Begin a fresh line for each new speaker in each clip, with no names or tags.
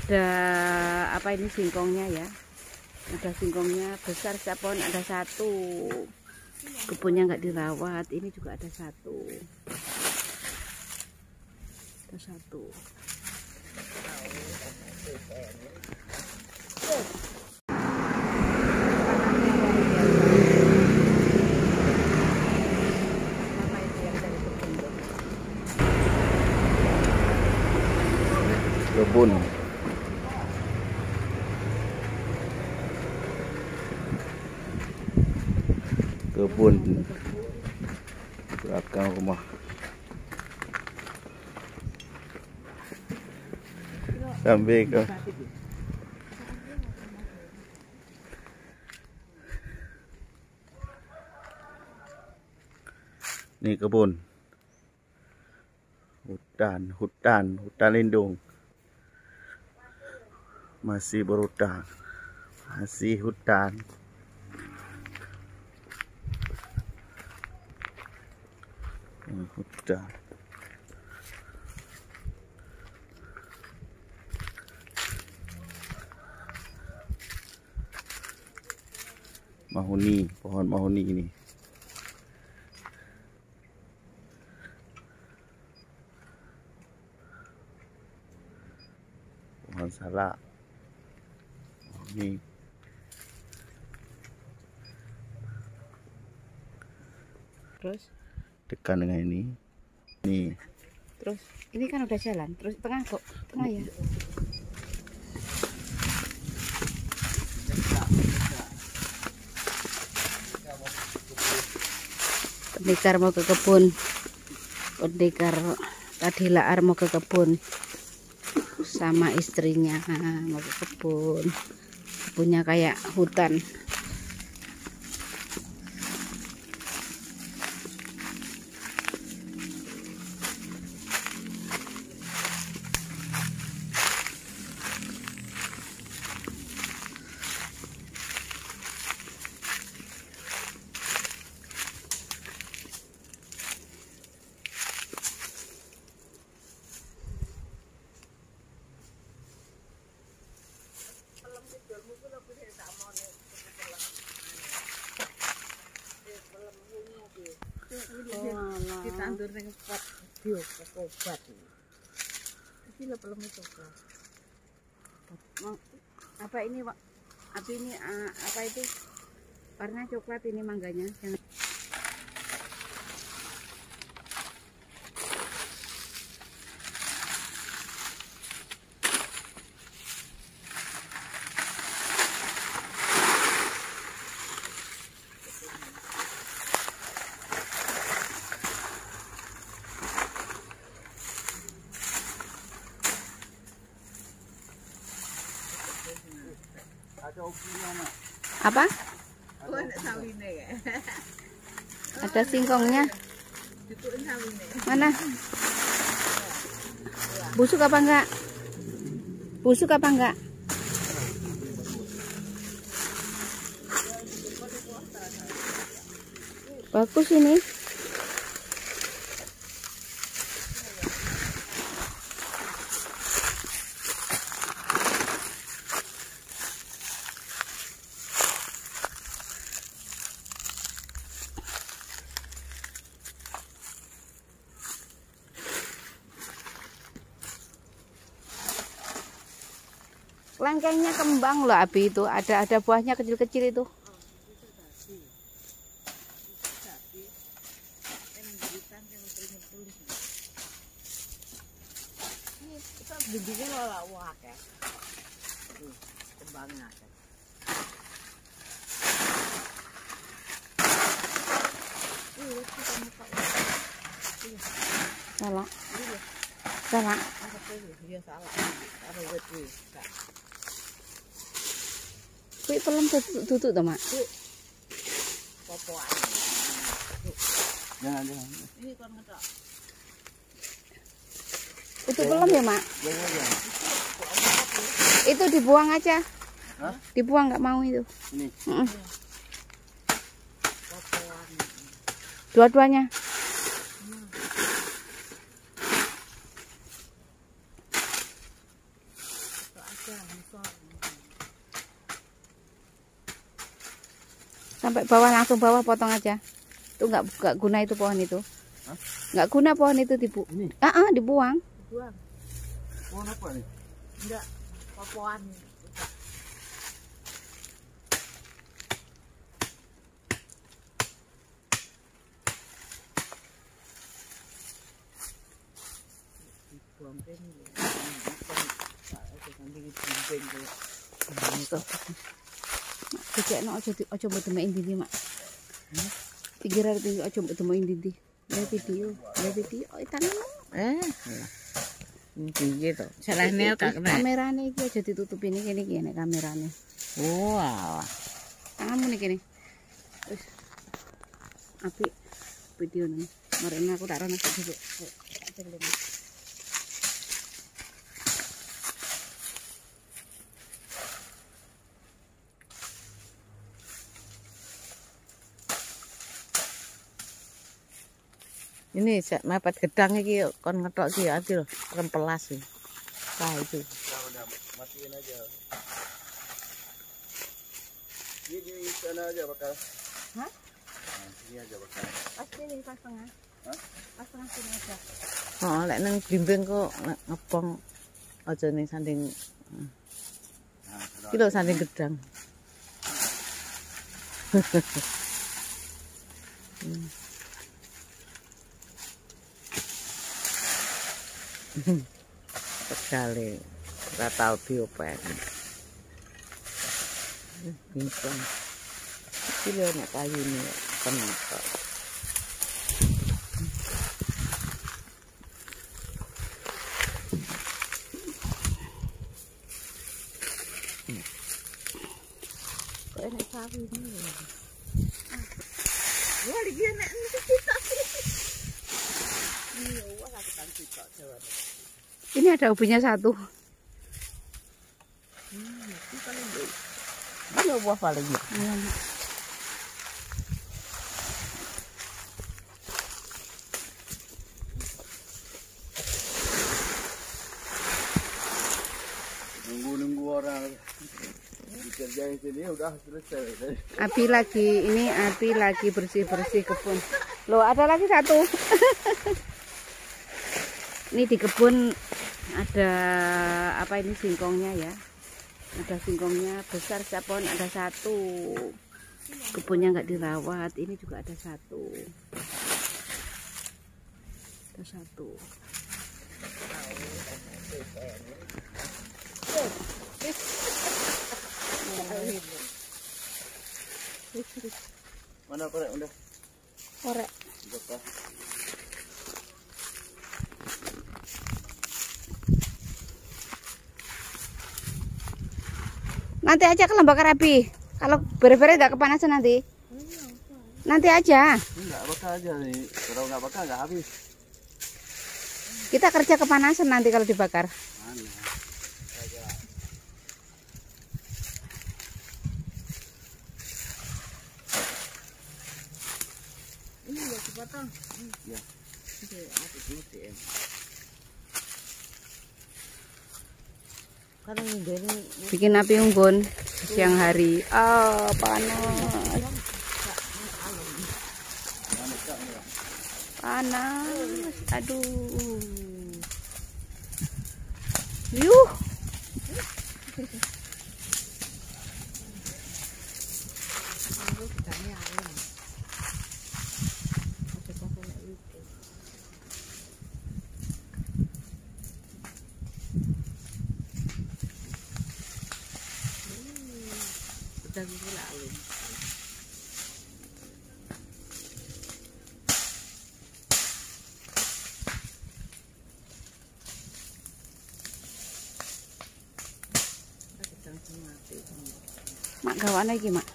Ada apa ini, singkongnya ya. Ada singkongnya besar, setiap pohon ada satu. Kebunnya nggak dirawat. Ini juga ada satu. Ada satu.
Kebun. Kebun belakang rumah. Sampai ke ini kebun. Hutan lindung. Masih berhutan. Masih hutan. Hutan. Mahoni, pohon mahoni ini. Pohon salak. Mahoni.
Terus
Tekan dengan ini. Nih.
Terus ini kan udah jalan. Terus tengah kok, tengah ya. Pendekar mau ke kebun. Pendekar tadi Laar mau ke kebun sama istrinya, mau ke kebun. Kebunnya kayak hutan. Ditandur ning pot obat. Iki lho pelem coklat. Apa ini, Pak? Apa ini apa itu? Warna coklat ini mangganya. Jangan. Apa? Ada singkongnya. Mana? Busuk apa enggak? Busuk apa enggak? Bagus ini. Lengkengnya kembang loh, Abi, itu ada buahnya kecil-kecil itu. Bijinya lola wah ya. Kembangnya. Salah. Salah. Iya salah. Ada wet kuwi. Kuwi pelem tutuk to, Mak? Popoan.
Jangan.
Ini kon ngetok. Itu pelem ya, Mak?
Jangan.
Itu dibuang aja.
Hah?
Dibuang, nggak mau itu.
Ini.
Dua-duanya. Sampai bawah, langsung bawah potong aja. Itu nggak guna itu pohon itu.
Hah?
Nggak guna pohon itu
Ini?
dibuang.
Buang.
Pohon apa nih?
Enggak. Popoan. Buang kan.
Dikekno aja mbok demek ndi Mak. Pikir arep aja mbok demek ndi. Ya video tangan.
Piye to? Salahne gak kena.
Kamerane iki aja ditutupi ini kene kamerane.
Oh, alah.
Tanganmu nih kene. Wis. Apik video nih. Marene aku tak rono dulu.
Ini mepet gedang iki kon ngetok iki ati lho, rempelas iki. Wah itu.
Udah matiin aja. Ini di sana aja bakal.
Hah?
Nah, sini aja bakal.
Pasti nih pas tengah.
Hah?
Pas tengah sini aja.
Oh, lek nang blimbing kok ngebong aja ning sanding.
Nah,
Iki lho sanding gedang. Sekali ora tau diopen. Bincang. Iki lho nek kayune tenang kok. Kok enak sawi ini lho. Wah, iki enak
Ini ada ubinya satu.
Ini buah paling.
nunggu orang dikerjain sini udah selesai.
Abi lagi bersih-bersih kebun. Loh, ada lagi satu. Ini di kebun ada apa ini singkongnya ya. Ada singkongnya besar, setiap pohon ada satu. Kebunnya nggak dirawat. Ini juga ada satu. Ada satu.
Mana korek udah?
Korek.
Bakal.
Nanti aja kalau bakar api. Kalau bere-bere nggak kepanasan nanti. Nanti aja.
Enggak bakal aja nih. Kalau nggak bakal nggak habis.
Kita kerja kepanasan nanti kalau dibakar.
Mana?
Ini udah dipotong.
Ya.
Karena ini
Bikin api unggun siang hari. Oh, panas. Panas. Aduh. Yuh. Mak gawane iki, Mak.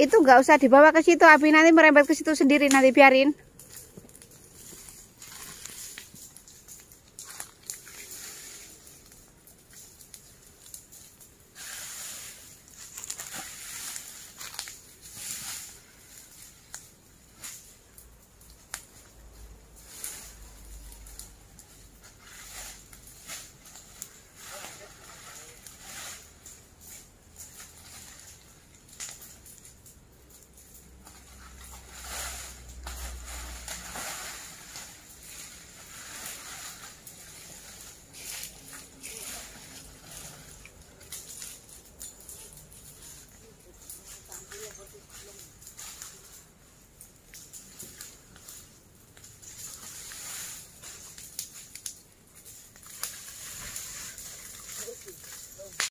itu nggak usah dibawa ke situ, Abi nanti merembet ke situ sendiri, nanti biarin.